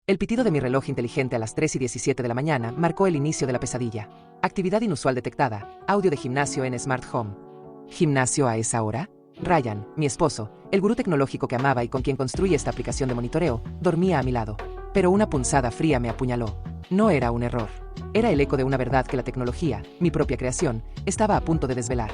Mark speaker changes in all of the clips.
Speaker 1: El pitido de mi reloj inteligente a las 3:17 de la mañana marcó el inicio de la pesadilla. Actividad inusual detectada. Audio de gimnasio en Smart Home. ¿Gimnasio a esa hora? Ryan, mi esposo, el gurú tecnológico que amaba y con quien construí esta aplicación de monitoreo, dormía a mi lado. Pero una punzada fría me apuñaló. No era un error. Era el eco de una verdad que la tecnología, mi propia creación, estaba a punto de desvelar.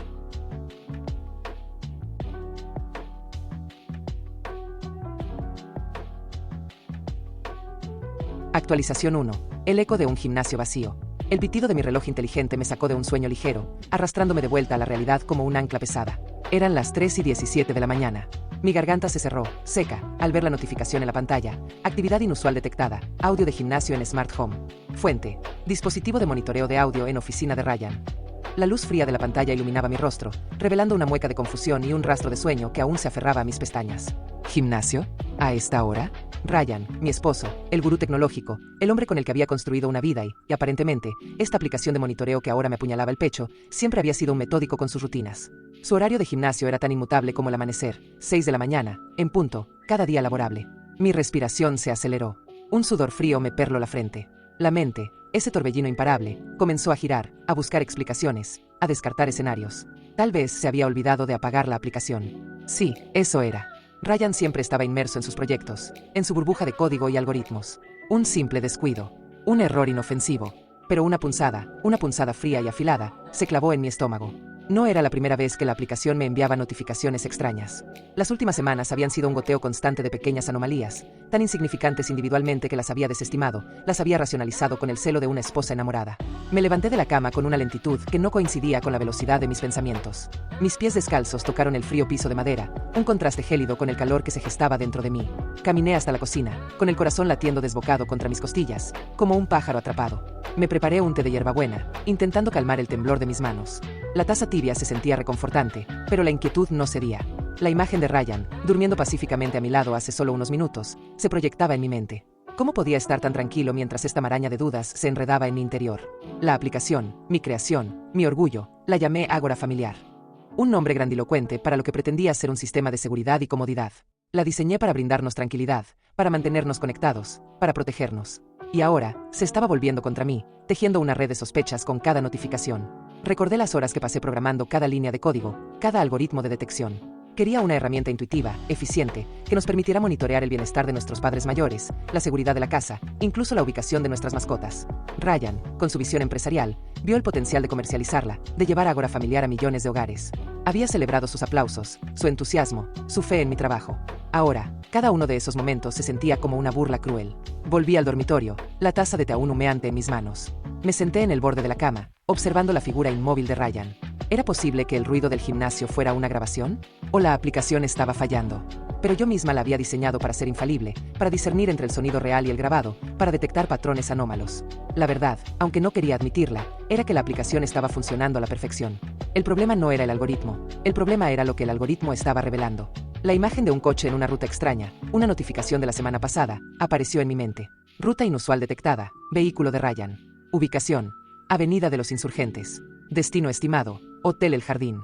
Speaker 1: Actualización 1. El eco de un gimnasio vacío. El pitido de mi reloj inteligente me sacó de un sueño ligero, arrastrándome de vuelta a la realidad como un ancla pesada. Eran las 3:17 de la mañana. Mi garganta se cerró, seca, al ver la notificación en la pantalla. Actividad inusual detectada. Audio de gimnasio en Smart Home. Fuente. Dispositivo de monitoreo de audio en oficina de Ryan. La luz fría de la pantalla iluminaba mi rostro, revelando una mueca de confusión y un rastro de sueño que aún se aferraba a mis pestañas. ¿Gimnasio? ¿A esta hora? Ryan, mi esposo, el gurú tecnológico, el hombre con el que había construido una vida y aparentemente, esta aplicación de monitoreo que ahora me apuñalaba el pecho, siempre había sido un metódico con sus rutinas. Su horario de gimnasio era tan inmutable como el amanecer, 6 de la mañana, en punto, cada día laborable. Mi respiración se aceleró. Un sudor frío me perló la frente. La mente, ese torbellino imparable, comenzó a girar, a buscar explicaciones, a descartar escenarios. Tal vez se había olvidado de apagar la aplicación. Sí, eso era. Ryan siempre estaba inmerso en sus proyectos, en su burbuja de código y algoritmos. Un simple descuido, un error inofensivo, pero una punzada fría y afilada, se clavó en mi estómago. No era la primera vez que la aplicación me enviaba notificaciones extrañas. Las últimas semanas habían sido un goteo constante de pequeñas anomalías, tan insignificantes individualmente que las había desestimado, las había racionalizado con el celo de una esposa enamorada. Me levanté de la cama con una lentitud que no coincidía con la velocidad de mis pensamientos. Mis pies descalzos tocaron el frío piso de madera, un contraste gélido con el calor que se gestaba dentro de mí. Caminé hasta la cocina, con el corazón latiendo desbocado contra mis costillas, como un pájaro atrapado. Me preparé un té de hierbabuena, intentando calmar el temblor de mis manos. La taza tibia se sentía reconfortante, pero la inquietud no cedía. La imagen de Ryan, durmiendo pacíficamente a mi lado hace solo unos minutos, se proyectaba en mi mente. ¿Cómo podía estar tan tranquilo mientras esta maraña de dudas se enredaba en mi interior? La aplicación, mi creación, mi orgullo, la llamé Ágora Familiar. Un nombre grandilocuente para lo que pretendía ser un sistema de seguridad y comodidad. La diseñé para brindarnos tranquilidad, para mantenernos conectados, para protegernos. Y ahora, se estaba volviendo contra mí, tejiendo una red de sospechas con cada notificación. Recordé las horas que pasé programando cada línea de código, cada algoritmo de detección. Quería una herramienta intuitiva, eficiente, que nos permitiera monitorear el bienestar de nuestros padres mayores, la seguridad de la casa, incluso la ubicación de nuestras mascotas. Ryan, con su visión empresarial, vio el potencial de comercializarla, de llevar Ágora Familiar a millones de hogares. Había celebrado sus aplausos, su entusiasmo, su fe en mi trabajo. Ahora, cada uno de esos momentos se sentía como una burla cruel. Volví al dormitorio, la taza de té aún humeante en mis manos. Me senté en el borde de la cama, observando la figura inmóvil de Ryan. ¿Era posible que el ruido del gimnasio fuera una grabación? ¿O la aplicación estaba fallando? Pero yo misma la había diseñado para ser infalible, para discernir entre el sonido real y el grabado, para detectar patrones anómalos. La verdad, aunque no quería admitirla, era que la aplicación estaba funcionando a la perfección. El problema no era el algoritmo, el problema era lo que el algoritmo estaba revelando. La imagen de un coche en una ruta extraña, una notificación de la semana pasada, apareció en mi mente. Ruta inusual detectada, vehículo de Ryan. Ubicación, Avenida de los Insurgentes. Destino estimado, Hotel El Jardín.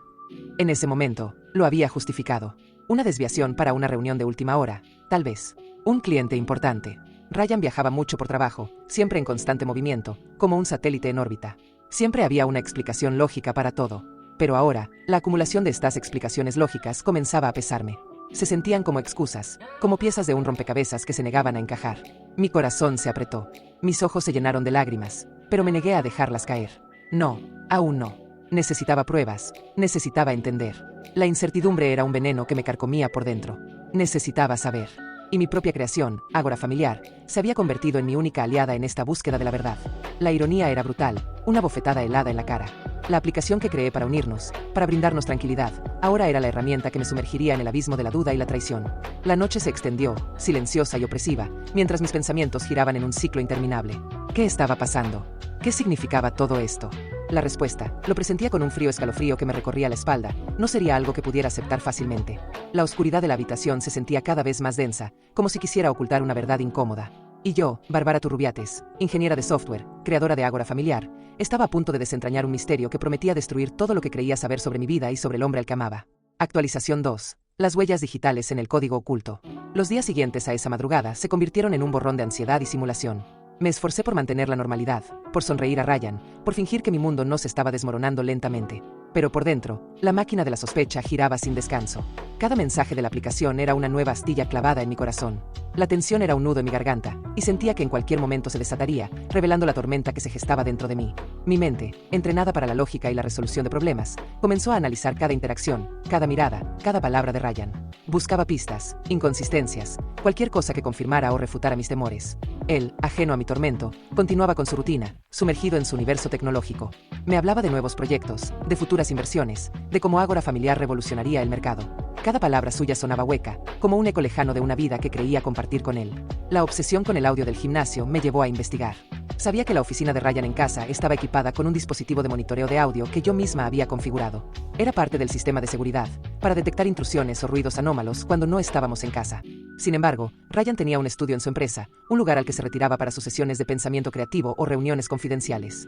Speaker 1: En ese momento, lo había justificado. Una desviación para una reunión de última hora, tal vez. Un cliente importante. Ryan viajaba mucho por trabajo, siempre en constante movimiento, como un satélite en órbita. Siempre había una explicación lógica para todo. Pero ahora, la acumulación de estas explicaciones lógicas comenzaba a pesarme. Se sentían como excusas, como piezas de un rompecabezas que se negaban a encajar. Mi corazón se apretó. Mis ojos se llenaron de lágrimas, pero me negué a dejarlas caer. No, aún no. Necesitaba pruebas, necesitaba entender. La incertidumbre era un veneno que me carcomía por dentro. Necesitaba saber. Y mi propia creación, Ágora Familiar, se había convertido en mi única aliada en esta búsqueda de la verdad. La ironía era brutal, una bofetada helada en la cara. La aplicación que creé para unirnos, para brindarnos tranquilidad, ahora era la herramienta que me sumergiría en el abismo de la duda y la traición. La noche se extendió, silenciosa y opresiva, mientras mis pensamientos giraban en un ciclo interminable. ¿Qué estaba pasando? ¿Qué significaba todo esto? La respuesta, lo presentía con un frío escalofrío que me recorría la espalda, no sería algo que pudiera aceptar fácilmente. La oscuridad de la habitación se sentía cada vez más densa, como si quisiera ocultar una verdad incómoda. Y yo, Bárbara Turrubiates, ingeniera de software, creadora de Ágora Familiar, estaba a punto de desentrañar un misterio que prometía destruir todo lo que creía saber sobre mi vida y sobre el hombre al que amaba. Actualización 2. Las huellas digitales en el código oculto. Los días siguientes a esa madrugada se convirtieron en un borrón de ansiedad y simulación. Me esforcé por mantener la normalidad, por sonreír a Ryan, por fingir que mi mundo no se estaba desmoronando lentamente. Pero por dentro, la máquina de la sospecha giraba sin descanso. Cada mensaje de la aplicación era una nueva astilla clavada en mi corazón. La tensión era un nudo en mi garganta, y sentía que en cualquier momento se desataría, revelando la tormenta que se gestaba dentro de mí. Mi mente, entrenada para la lógica y la resolución de problemas, comenzó a analizar cada interacción, cada mirada, cada palabra de Ryan. Buscaba pistas, inconsistencias, cualquier cosa que confirmara o refutara mis temores. Él, ajeno a mi tormento, continuaba con su rutina, sumergido en su universo tecnológico. Me hablaba de nuevos proyectos, de futuras inversiones, de cómo Ágora Familiar revolucionaría el mercado. Cada palabra suya sonaba hueca, como un eco lejano de una vida que creía compartir con él. La obsesión con el audio del gimnasio me llevó a investigar. Sabía que la oficina de Ryan en casa estaba equipada con un dispositivo de monitoreo de audio que yo misma había configurado. Era parte del sistema de seguridad, para detectar intrusiones o ruidos anómalos cuando no estábamos en casa. Sin embargo, Ryan tenía un estudio en su empresa, un lugar al que se retiraba para sus sesiones de pensamiento creativo o reuniones confidenciales.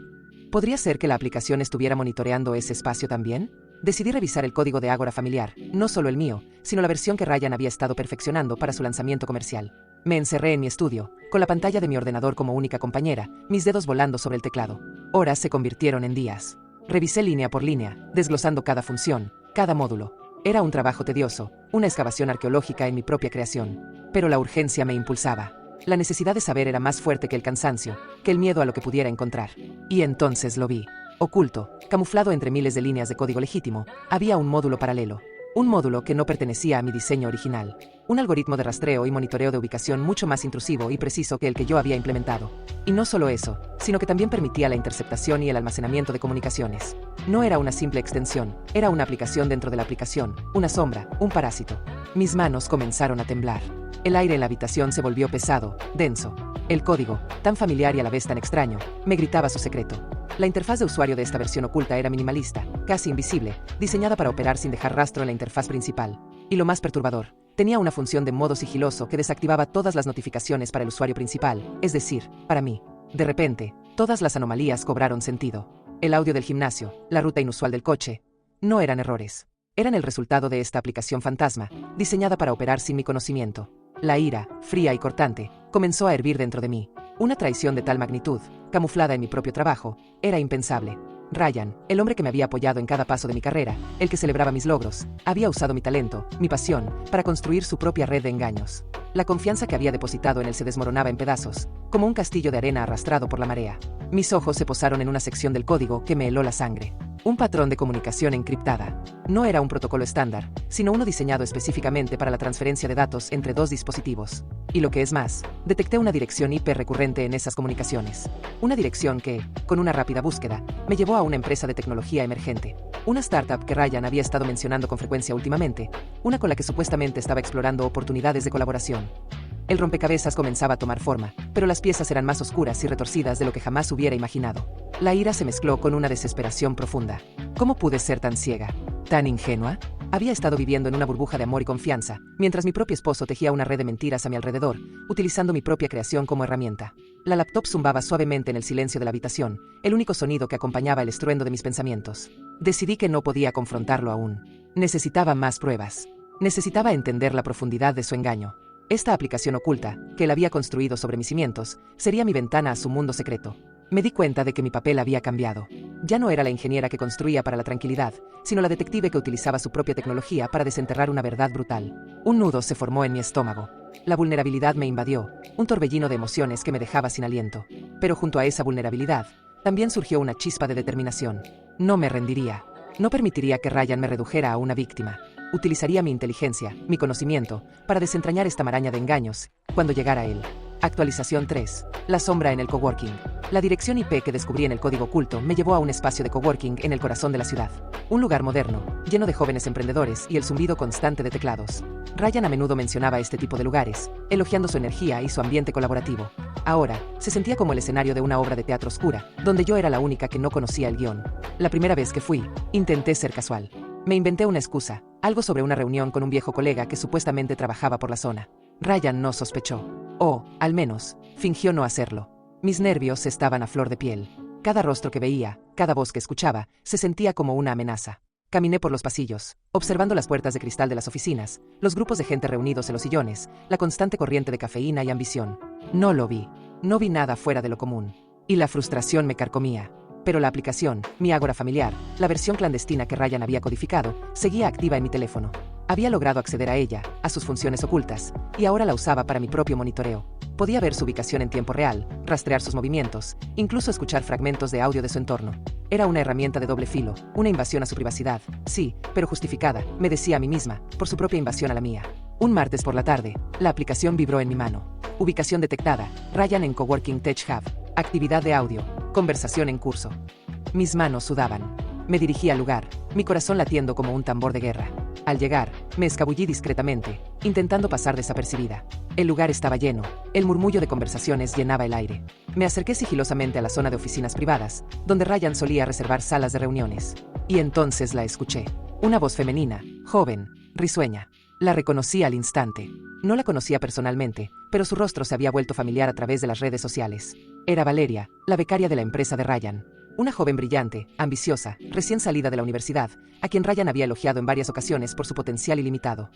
Speaker 1: ¿Podría ser que la aplicación estuviera monitoreando ese espacio también? Decidí revisar el código de Ágora Familiar, no solo el mío, sino la versión que Ryan había estado perfeccionando para su lanzamiento comercial. Me encerré en mi estudio, con la pantalla de mi ordenador como única compañera, mis dedos volando sobre el teclado. Horas se convirtieron en días. Revisé línea por línea, desglosando cada función, cada módulo. Era un trabajo tedioso, una excavación arqueológica en mi propia creación. Pero la urgencia me impulsaba. La necesidad de saber era más fuerte que el cansancio, que el miedo a lo que pudiera encontrar. Y entonces lo vi. Oculto, camuflado entre miles de líneas de código legítimo, había un módulo paralelo. Un módulo que no pertenecía a mi diseño original. Un algoritmo de rastreo y monitoreo de ubicación mucho más intrusivo y preciso que el que yo había implementado. Y no solo eso, sino que también permitía la interceptación y el almacenamiento de comunicaciones. No era una simple extensión, era una aplicación dentro de la aplicación, una sombra, un parásito. Mis manos comenzaron a temblar. El aire en la habitación se volvió pesado, denso. El código, tan familiar y a la vez tan extraño, me gritaba su secreto. La interfaz de usuario de esta versión oculta era minimalista, casi invisible, diseñada para operar sin dejar rastro en la interfaz principal. Y lo más perturbador, tenía una función de modo sigiloso que desactivaba todas las notificaciones para el usuario principal, es decir, para mí. De repente, todas las anomalías cobraron sentido. El audio del gimnasio, la ruta inusual del coche, no eran errores. Eran el resultado de esta aplicación fantasma, diseñada para operar sin mi conocimiento. La ira, fría y cortante, comenzó a hervir dentro de mí. Una traición de tal magnitud, camuflada en mi propio trabajo, era impensable. Ryan, el hombre que me había apoyado en cada paso de mi carrera, el que celebraba mis logros, había usado mi talento, mi pasión, para construir su propia red de engaños. La confianza que había depositado en él se desmoronaba en pedazos, como un castillo de arena arrastrado por la marea. Mis ojos se posaron en una sección del código que me heló la sangre. Un patrón de comunicación encriptada. No era un protocolo estándar, sino uno diseñado específicamente para la transferencia de datos entre dos dispositivos. Y lo que es más, detecté una dirección IP recurrente en esas comunicaciones. Una dirección que, con una rápida búsqueda, me llevó a una empresa de tecnología emergente. Una startup que Ryan había estado mencionando con frecuencia últimamente, una con la que supuestamente estaba explorando oportunidades de colaboración. El rompecabezas comenzaba a tomar forma, pero las piezas eran más oscuras y retorcidas de lo que jamás hubiera imaginado. La ira se mezcló con una desesperación profunda. ¿Cómo pude ser tan ciega? ¿Tan ingenua? Había estado viviendo en una burbuja de amor y confianza, mientras mi propio esposo tejía una red de mentiras a mi alrededor, utilizando mi propia creación como herramienta. La laptop zumbaba suavemente en el silencio de la habitación, el único sonido que acompañaba el estruendo de mis pensamientos. Decidí que no podía confrontarlo aún. Necesitaba más pruebas. Necesitaba entender la profundidad de su engaño. Esta aplicación oculta, que él había construido sobre mis cimientos, sería mi ventana a su mundo secreto. Me di cuenta de que mi papel había cambiado. Ya no era la ingeniera que construía para la tranquilidad, sino la detective que utilizaba su propia tecnología para desenterrar una verdad brutal. Un nudo se formó en mi estómago. La vulnerabilidad me invadió, un torbellino de emociones que me dejaba sin aliento. Pero junto a esa vulnerabilidad, también surgió una chispa de determinación. No me rendiría. No permitiría que Ryan me redujera a una víctima. Utilizaría mi inteligencia, mi conocimiento, para desentrañar esta maraña de engaños, cuando llegara él. Actualización 3. La sombra en el coworking. La dirección IP que descubrí en el código oculto me llevó a un espacio de coworking en el corazón de la ciudad. Un lugar moderno, lleno de jóvenes emprendedores y el zumbido constante de teclados. Ryan a menudo mencionaba este tipo de lugares, elogiando su energía y su ambiente colaborativo. Ahora, se sentía como el escenario de una obra de teatro oscura, donde yo era la única que no conocía el guión. La primera vez que fui, intenté ser casual. Me inventé una excusa, algo sobre una reunión con un viejo colega que supuestamente trabajaba por la zona. Ryan no sospechó. O, al menos, fingió no hacerlo. Mis nervios estaban a flor de piel. Cada rostro que veía, cada voz que escuchaba, se sentía como una amenaza. Caminé por los pasillos, observando las puertas de cristal de las oficinas, los grupos de gente reunidos en los sillones, la constante corriente de cafeína y ambición. No lo vi. No vi nada fuera de lo común. Y la frustración me carcomía. Pero la aplicación, mi ágora familiar, la versión clandestina que Ryan había codificado, seguía activa en mi teléfono. Había logrado acceder a ella, a sus funciones ocultas, y ahora la usaba para mi propio monitoreo. Podía ver su ubicación en tiempo real, rastrear sus movimientos, incluso escuchar fragmentos de audio de su entorno. Era una herramienta de doble filo, una invasión a su privacidad, sí, pero justificada, me decía a mí misma, por su propia invasión a la mía. Un martes por la tarde, la aplicación vibró en mi mano. Ubicación detectada, Ryan en Coworking Tech Hub. Actividad de audio, conversación en curso. Mis manos sudaban. Me dirigí al lugar, mi corazón latiendo como un tambor de guerra. Al llegar, me escabullí discretamente, intentando pasar desapercibida. El lugar estaba lleno, el murmullo de conversaciones llenaba el aire. Me acerqué sigilosamente a la zona de oficinas privadas, donde Ryan solía reservar salas de reuniones. Y entonces la escuché. Una voz femenina, joven, risueña. La reconocí al instante. No la conocía personalmente, pero su rostro se había vuelto familiar a través de las redes sociales. Era Valeria, la becaria de la empresa de Ryan. Una joven brillante, ambiciosa, recién salida de la universidad, a quien Ryan había elogiado en varias ocasiones por su potencial ilimitado.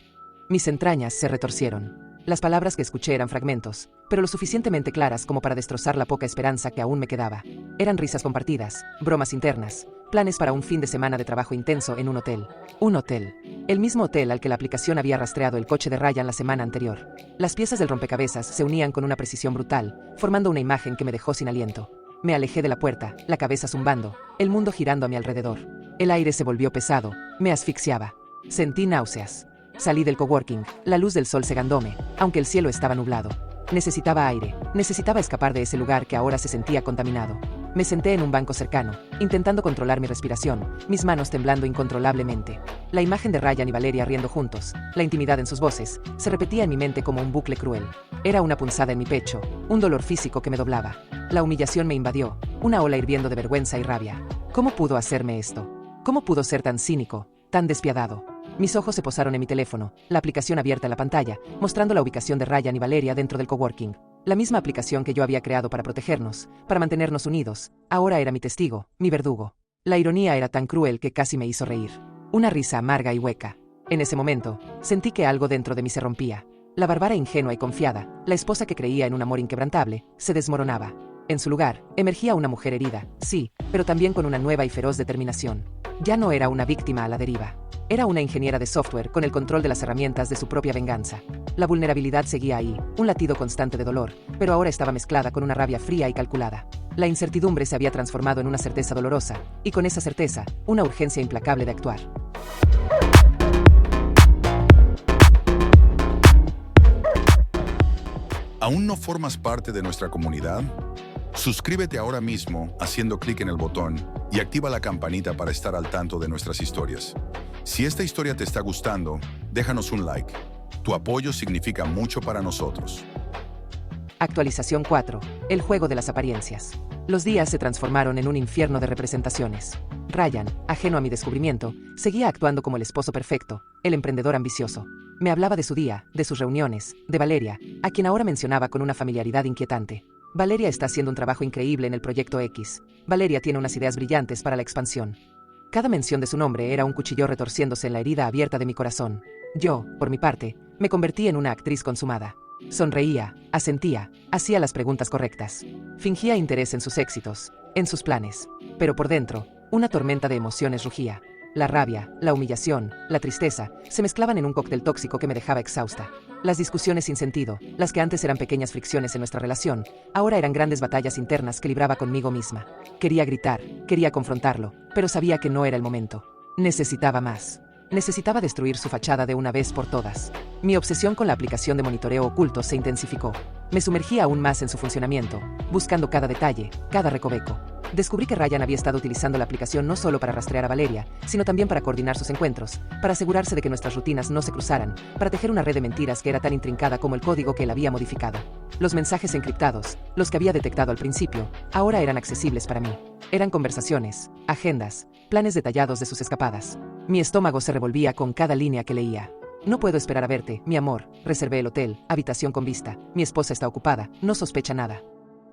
Speaker 1: Mis entrañas se retorcieron. Las palabras que escuché eran fragmentos, pero lo suficientemente claras como para destrozar la poca esperanza que aún me quedaba. Eran risas compartidas, bromas internas, planes para un fin de semana de trabajo intenso en un hotel. Un hotel. El mismo hotel al que la aplicación había rastreado el coche de Ryan la semana anterior. Las piezas del rompecabezas se unían con una precisión brutal, formando una imagen que me dejó sin aliento. Me alejé de la puerta, la cabeza zumbando, el mundo girando a mi alrededor. El aire se volvió pesado, me asfixiaba. Sentí náuseas. Salí del coworking, la luz del sol cegándome, aunque el cielo estaba nublado. Necesitaba aire, necesitaba escapar de ese lugar que ahora se sentía contaminado. Me senté en un banco cercano, intentando controlar mi respiración, mis manos temblando incontrolablemente. La imagen de Ryan y Valeria riendo juntos, la intimidad en sus voces, se repetía en mi mente como un bucle cruel. Era una punzada en mi pecho, un dolor físico que me doblaba. La humillación me invadió, una ola hirviendo de vergüenza y rabia. ¿Cómo pudo hacerme esto? ¿Cómo pudo ser tan cínico, tan despiadado? Mis ojos se posaron en mi teléfono, la aplicación abierta en la pantalla, mostrando la ubicación de Ryan y Valeria dentro del coworking. La misma aplicación que yo había creado para protegernos, para mantenernos unidos, ahora era mi testigo, mi verdugo. La ironía era tan cruel que casi me hizo reír. Una risa amarga y hueca. En ese momento, sentí que algo dentro de mí se rompía. La Bárbara ingenua y confiada, la esposa que creía en un amor inquebrantable, se desmoronaba. En su lugar, emergía una mujer herida, sí, pero también con una nueva y feroz determinación. Ya no era una víctima a la deriva. Era una ingeniera de software con el control de las herramientas de su propia venganza. La vulnerabilidad seguía ahí, un latido constante de dolor, pero ahora estaba mezclada con una rabia fría y calculada. La incertidumbre se había transformado en una certeza dolorosa, y con esa certeza, una urgencia implacable de actuar.
Speaker 2: ¿Aún no formas parte de nuestra comunidad? Suscríbete ahora mismo haciendo clic en el botón y activa la campanita para estar al tanto de nuestras historias. Si esta historia te está gustando, déjanos un like. Tu apoyo significa mucho para nosotros.
Speaker 1: Actualización 4. El juego de las apariencias. Los días se transformaron en un infierno de representaciones. Ryan, ajeno a mi descubrimiento, seguía actuando como el esposo perfecto, el emprendedor ambicioso. Me hablaba de su día, de sus reuniones, de Valeria, a quien ahora mencionaba con una familiaridad inquietante. Valeria está haciendo un trabajo increíble en el Proyecto X. Valeria tiene unas ideas brillantes para la expansión. Cada mención de su nombre era un cuchillo retorciéndose en la herida abierta de mi corazón. Yo, por mi parte, me convertí en una actriz consumada. Sonreía, asentía, hacía las preguntas correctas. Fingía interés en sus éxitos, en sus planes. Pero por dentro, una tormenta de emociones rugía. La rabia, la humillación, la tristeza, se mezclaban en un cóctel tóxico que me dejaba exhausta. Las discusiones sin sentido, las que antes eran pequeñas fricciones en nuestra relación, ahora eran grandes batallas internas que libraba conmigo misma. Quería gritar, quería confrontarlo, pero sabía que no era el momento. Necesitaba más. Necesitaba destruir su fachada de una vez por todas. Mi obsesión con la aplicación de monitoreo oculto se intensificó. Me sumergí aún más en su funcionamiento, buscando cada detalle, cada recoveco. Descubrí que Ryan había estado utilizando la aplicación no solo para rastrear a Valeria, sino también para coordinar sus encuentros, para asegurarse de que nuestras rutinas no se cruzaran, para tejer una red de mentiras que era tan intrincada como el código que él había modificado. Los mensajes encriptados, los que había detectado al principio, ahora eran accesibles para mí. Eran conversaciones, agendas, planes detallados de sus escapadas. Mi estómago se revolvía con cada línea que leía. No puedo esperar a verte, mi amor. Reservé el hotel, habitación con vista. Mi esposa está ocupada, no sospecha nada.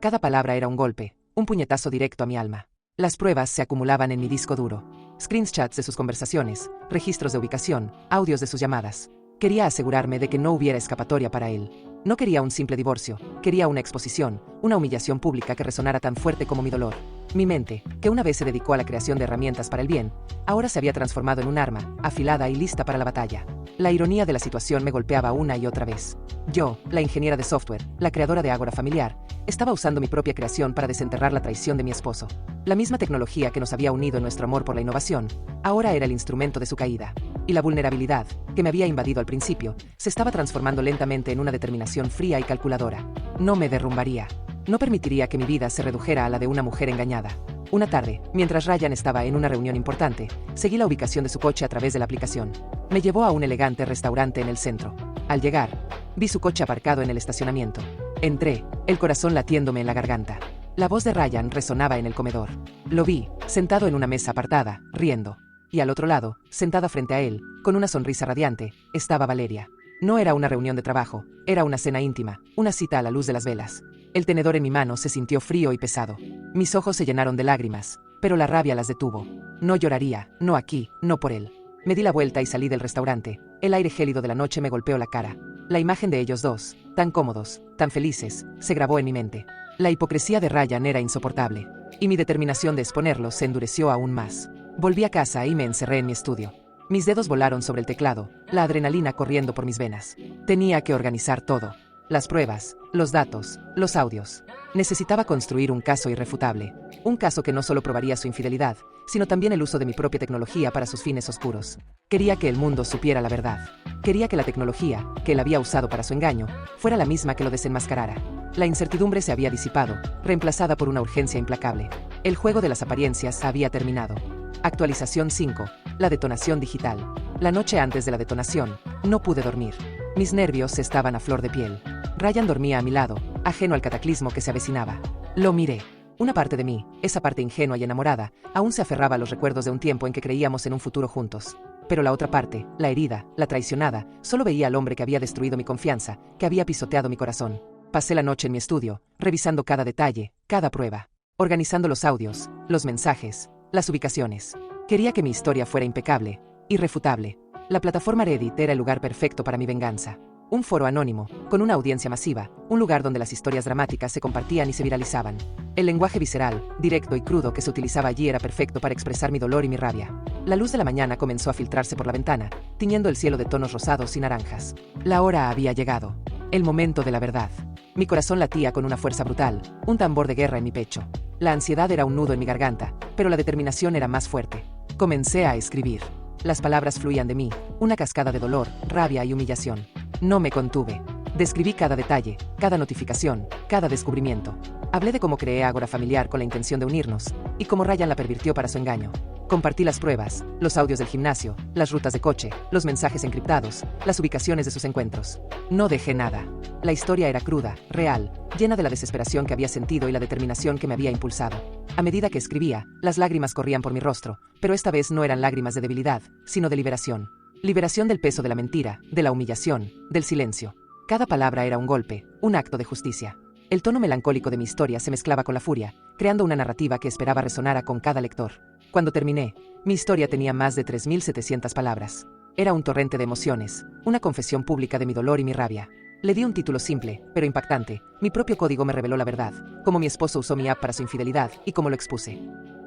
Speaker 1: Cada palabra era un golpe, un puñetazo directo a mi alma. Las pruebas se acumulaban en mi disco duro. screenshots de sus conversaciones, registros de ubicación, audios de sus llamadas. Quería asegurarme de que no hubiera escapatoria para él. No quería un simple divorcio, quería una exposición, una humillación pública que resonara tan fuerte como mi dolor. Mi mente, que una vez se dedicó a la creación de herramientas para el bien, ahora se había transformado en un arma, afilada y lista para la batalla. La ironía de la situación me golpeaba una y otra vez. Yo, la ingeniera de software, la creadora de Ágora Familiar, estaba usando mi propia creación para desenterrar la traición de mi esposo. La misma tecnología que nos había unido en nuestro amor por la innovación, ahora era el instrumento de su caída. Y la vulnerabilidad, que me había invadido al principio, se estaba transformando lentamente en una determinación fría y calculadora. No me derrumbaría. No permitiría que mi vida se redujera a la de una mujer engañada. Una tarde, mientras Ryan estaba en una reunión importante, seguí la ubicación de su coche a través de la aplicación. Me llevó a un elegante restaurante en el centro. Al llegar, vi su coche aparcado en el estacionamiento. Entré, el corazón latiéndome en la garganta. La voz de Ryan resonaba en el comedor. Lo vi, sentado en una mesa apartada, riendo. Y al otro lado, sentada frente a él, con una sonrisa radiante, estaba Valeria. No era una reunión de trabajo, era una cena íntima, una cita a la luz de las velas. El tenedor en mi mano se sintió frío y pesado. Mis ojos se llenaron de lágrimas, pero la rabia las detuvo. No lloraría, no aquí, no por él. Me di la vuelta y salí del restaurante. El aire gélido de la noche me golpeó la cara. La imagen de ellos dos, tan cómodos, tan felices, se grabó en mi mente. La hipocresía de Ryan era insoportable, y mi determinación de exponerlos se endureció aún más. Volví a casa y me encerré en mi estudio. Mis dedos volaron sobre el teclado, la adrenalina corriendo por mis venas. Tenía que organizar todo. Las pruebas, los datos, los audios. Necesitaba construir un caso irrefutable. Un caso que no solo probaría su infidelidad, sino también el uso de mi propia tecnología para sus fines oscuros. Quería que el mundo supiera la verdad. Quería que la tecnología, que él había usado para su engaño, fuera la misma que lo desenmascarara. La incertidumbre se había disipado, reemplazada por una urgencia implacable. El juego de las apariencias había terminado. Actualización 5. La detonación digital. La noche antes de la detonación, no pude dormir. Mis nervios estaban a flor de piel. Ryan dormía a mi lado, ajeno al cataclismo que se avecinaba. Lo miré. Una parte de mí, esa parte ingenua y enamorada, aún se aferraba a los recuerdos de un tiempo en que creíamos en un futuro juntos. Pero la otra parte, la herida, la traicionada, solo veía al hombre que había destruido mi confianza, que había pisoteado mi corazón. Pasé la noche en mi estudio, revisando cada detalle, cada prueba, organizando los audios, los mensajes, las ubicaciones. Quería que mi historia fuera impecable, irrefutable. La plataforma Reddit era el lugar perfecto para mi venganza. Un foro anónimo, con una audiencia masiva, un lugar donde las historias dramáticas se compartían y se viralizaban. El lenguaje visceral, directo y crudo que se utilizaba allí era perfecto para expresar mi dolor y mi rabia. La luz de la mañana comenzó a filtrarse por la ventana, tiñendo el cielo de tonos rosados y naranjas. La hora había llegado. El momento de la verdad. Mi corazón latía con una fuerza brutal, un tambor de guerra en mi pecho. La ansiedad era un nudo en mi garganta, pero la determinación era más fuerte. Comencé a escribir. Las palabras fluían de mí, una cascada de dolor, rabia y humillación. No me contuve. Describí cada detalle, cada notificación, cada descubrimiento. Hablé de cómo creé Ágora Familiar con la intención de unirnos, y cómo Ryan la pervirtió para su engaño. Compartí las pruebas, los audios del gimnasio, las rutas de coche, los mensajes encriptados, las ubicaciones de sus encuentros. No dejé nada. La historia era cruda, real, llena de la desesperación que había sentido y la determinación que me había impulsado. A medida que escribía, las lágrimas corrían por mi rostro, pero esta vez no eran lágrimas de debilidad, sino de liberación. Liberación del peso de la mentira, de la humillación, del silencio. Cada palabra era un golpe, un acto de justicia. El tono melancólico de mi historia se mezclaba con la furia, creando una narrativa que esperaba resonara con cada lector. Cuando terminé, mi historia tenía más de 3.700 palabras. Era un torrente de emociones, una confesión pública de mi dolor y mi rabia. Le di un título simple, pero impactante. Mi propio código me reveló la verdad, cómo mi esposo usó mi app para su infidelidad y cómo lo expuse.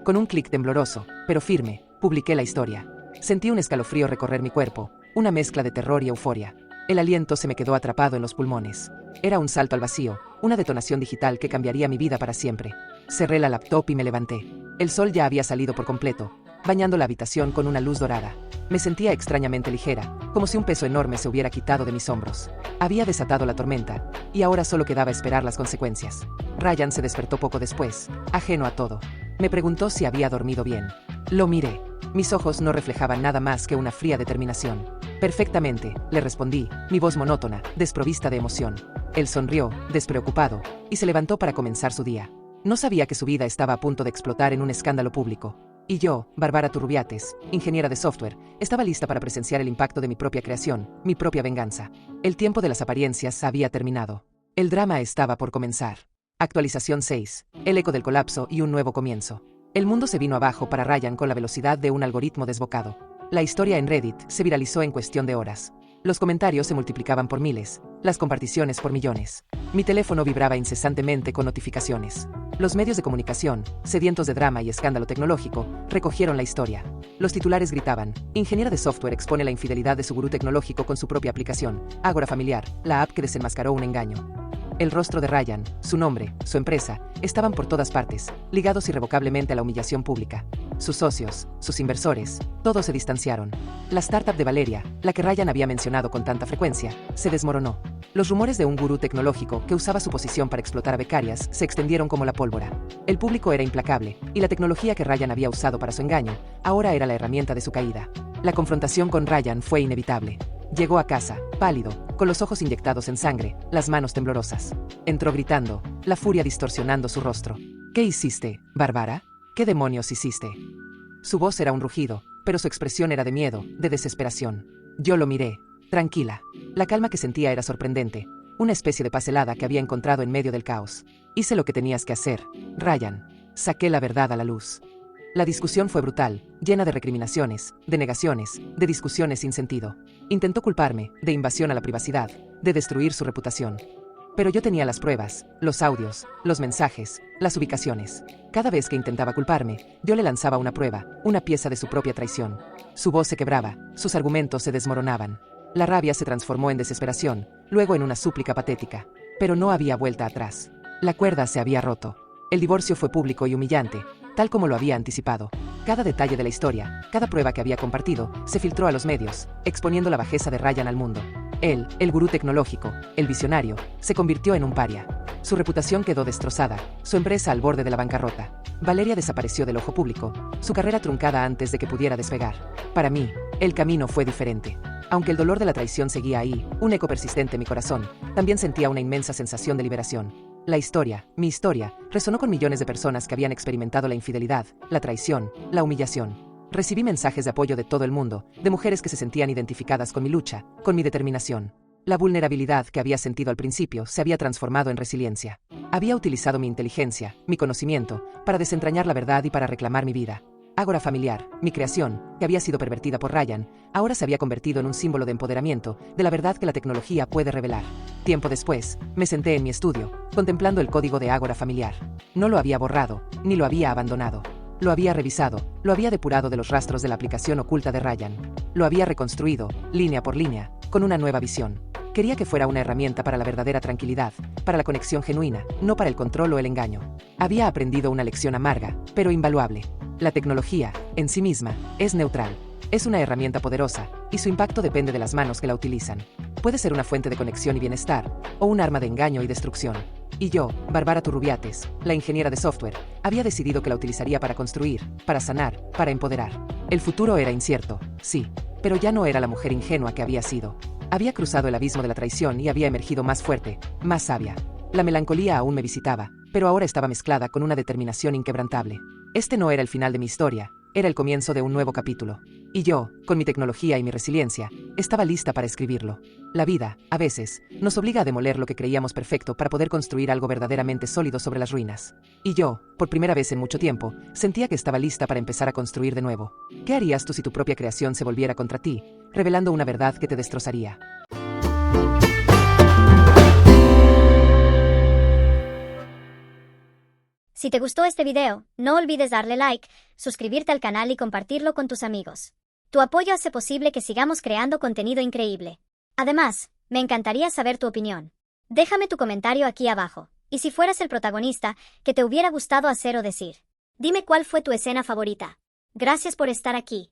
Speaker 1: Con un clic tembloroso, pero firme, publiqué la historia. Sentí un escalofrío recorrer mi cuerpo, una mezcla de terror y euforia. El aliento se me quedó atrapado en los pulmones. Era un salto al vacío, una detonación digital que cambiaría mi vida para siempre. Cerré la laptop y me levanté. El sol ya había salido por completo, bañando la habitación con una luz dorada. Me sentía extrañamente ligera, como si un peso enorme se hubiera quitado de mis hombros. Había desatado la tormenta, y ahora solo quedaba esperar las consecuencias. Ryan se despertó poco después, ajeno a todo. Me preguntó si había dormido bien. Lo miré. Mis ojos no reflejaban nada más que una fría determinación. Perfectamente, le respondí, mi voz monótona, desprovista de emoción. Él sonrió, despreocupado, y se levantó para comenzar su día. No sabía que su vida estaba a punto de explotar en un escándalo público. Y yo, Bárbara Turrubiates, ingeniera de software, estaba lista para presenciar el impacto de mi propia creación, mi propia venganza. El tiempo de las apariencias había terminado. El drama estaba por comenzar. Actualización 6. El eco del colapso y un nuevo comienzo. El mundo se vino abajo para Ryan con la velocidad de un algoritmo desbocado. La historia en Reddit se viralizó en cuestión de horas. Los comentarios se multiplicaban por miles, las comparticiones por millones. Mi teléfono vibraba incesantemente con notificaciones. Los medios de comunicación, sedientos de drama y escándalo tecnológico, recogieron la historia. Los titulares gritaban: ingeniera de software expone la infidelidad de su gurú tecnológico con su propia aplicación, Ágora Familiar, la app que desenmascaró un engaño. El rostro de Ryan, su nombre, su empresa, estaban por todas partes, ligados irrevocablemente a la humillación pública. Sus socios, sus inversores, todos se distanciaron. La startup de Valeria, la que Ryan había mencionado con tanta frecuencia, se desmoronó. Los rumores de un gurú tecnológico que usaba su posición para explotar a becarias se extendieron como la pólvora. El público era implacable, y la tecnología que Ryan había usado para su engaño, ahora era la herramienta de su caída. La confrontación con Ryan fue inevitable. Llegó a casa, pálido, con los ojos inyectados en sangre, las manos temblorosas. Entró gritando, la furia distorsionando su rostro. ¿Qué hiciste, Bárbara? ¿Qué demonios hiciste? Su voz era un rugido, pero su expresión era de miedo, de desesperación. Yo lo miré, tranquila. La calma que sentía era sorprendente, una especie de paz helada que había encontrado en medio del caos. Hice lo que tenías que hacer, Ryan. Saqué la verdad a la luz. La discusión fue brutal, llena de recriminaciones, de negaciones, de discusiones sin sentido. Intentó culparme, de invasión a la privacidad, de destruir su reputación. Pero yo tenía las pruebas, los audios, los mensajes, las ubicaciones. Cada vez que intentaba culparme, yo le lanzaba una prueba, una pieza de su propia traición. Su voz se quebraba, sus argumentos se desmoronaban. La rabia se transformó en desesperación, luego en una súplica patética. Pero no había vuelta atrás. La cuerda se había roto. El divorcio fue público y humillante, tal como lo había anticipado. Cada detalle de la historia, cada prueba que había compartido, se filtró a los medios, exponiendo la bajeza de Ryan al mundo. Él, el gurú tecnológico, el visionario, se convirtió en un paria. Su reputación quedó destrozada, su empresa al borde de la bancarrota. Valeria desapareció del ojo público, su carrera truncada antes de que pudiera despegar. Para mí, el camino fue diferente. Aunque el dolor de la traición seguía ahí, un eco persistente en mi corazón, también sentía una inmensa sensación de liberación. La historia, mi historia, resonó con millones de personas que habían experimentado la infidelidad, la traición, la humillación. Recibí mensajes de apoyo de todo el mundo, de mujeres que se sentían identificadas con mi lucha, con mi determinación. La vulnerabilidad que había sentido al principio se había transformado en resiliencia. Había utilizado mi inteligencia, mi conocimiento, para desentrañar la verdad y para reclamar mi vida. Ágora Familiar, mi creación, que había sido pervertida por Ryan, ahora se había convertido en un símbolo de empoderamiento, de la verdad que la tecnología puede revelar. Tiempo después, me senté en mi estudio, contemplando el código de Ágora Familiar. No lo había borrado, ni lo había abandonado. Lo había revisado, lo había depurado de los rastros de la aplicación oculta de Ryan. Lo había reconstruido, línea por línea, con una nueva visión. Quería que fuera una herramienta para la verdadera tranquilidad, para la conexión genuina, no para el control o el engaño. Había aprendido una lección amarga, pero invaluable. La tecnología, en sí misma, es neutral. Es una herramienta poderosa, y su impacto depende de las manos que la utilizan. Puede ser una fuente de conexión y bienestar, o un arma de engaño y destrucción. Y yo, Bárbara Turrubiates, la ingeniera de software, había decidido que la utilizaría para construir, para sanar, para empoderar. El futuro era incierto, sí, pero ya no era la mujer ingenua que había sido. Había cruzado el abismo de la traición y había emergido más fuerte, más sabia. La melancolía aún me visitaba, pero ahora estaba mezclada con una determinación inquebrantable. Este no era el final de mi historia, era el comienzo de un nuevo capítulo. Y yo, con mi tecnología y mi resiliencia, estaba lista para escribirlo. La vida, a veces, nos obliga a demoler lo que creíamos perfecto para poder construir algo verdaderamente sólido sobre las ruinas. Y yo, por primera vez en mucho tiempo, sentía que estaba lista para empezar a construir de nuevo. ¿Qué harías tú si tu propia creación se volviera contra ti, revelando una verdad que te destrozaría?
Speaker 3: Si te gustó este video, no olvides darle like, suscribirte al canal y compartirlo con tus amigos. Tu apoyo hace posible que sigamos creando contenido increíble. Además, me encantaría saber tu opinión. Déjame tu comentario aquí abajo, y si fueras el protagonista, ¿qué te hubiera gustado hacer o decir? Dime cuál fue tu escena favorita. Gracias por estar aquí.